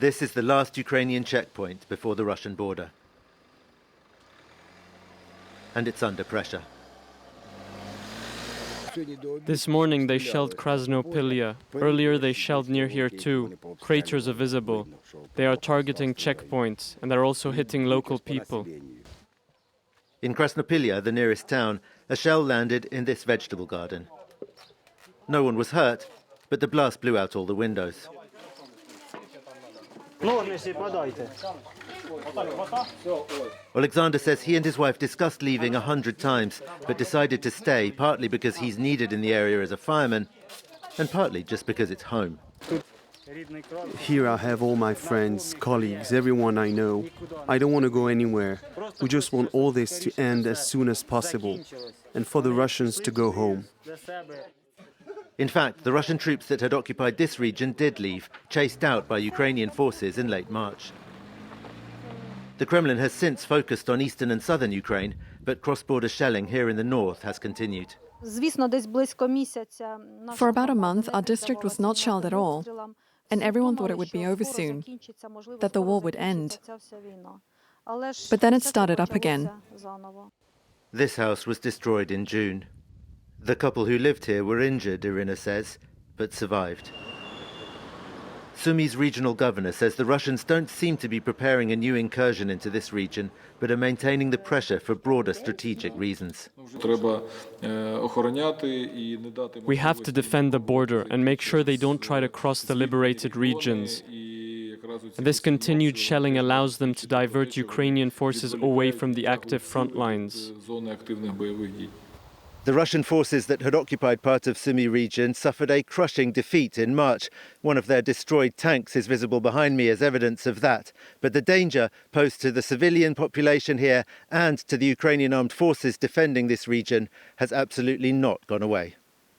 This is the last Ukrainian checkpoint before the Russian border. And it's under pressure. This morning they shelled Krasnopilya. Earlier they shelled near here too. Craters are visible. They are targeting checkpoints, and they're also hitting local people. In Krasnopilya, the nearest town, a shell landed in this vegetable garden. No one was hurt, but the blast blew out all the windows. Alexander says he and his wife discussed leaving 100 times, but decided to stay, partly because he's needed in the area as a fireman, and partly just because it's home. Here I have all my friends, colleagues, everyone I know. I don't want to go anywhere. We just want all this to end as soon as possible, and for the Russians to go home. In fact, the Russian troops that had occupied this region did leave, chased out by Ukrainian forces in late March. The Kremlin has since focused on eastern and southern Ukraine, but cross-border shelling here in the north has continued. For about a month, our district was not shelled at all, and everyone thought it would be over soon, that the war would end. But then it started up again. This house was destroyed in June. The couple who lived here were injured, Irina says, but survived. Sumi's regional governor says the Russians don't seem to be preparing a new incursion into this region, but are maintaining the pressure for broader strategic reasons. We have to defend the border and make sure they don't try to cross the liberated regions. And this continued shelling allows them to divert Ukrainian forces away from the active front lines. The Russian forces that had occupied part of Sumy region suffered a crushing defeat in March. One of their destroyed tanks is visible behind me as evidence of that. But the danger posed to the civilian population here and to the Ukrainian armed forces defending this region has absolutely not gone away.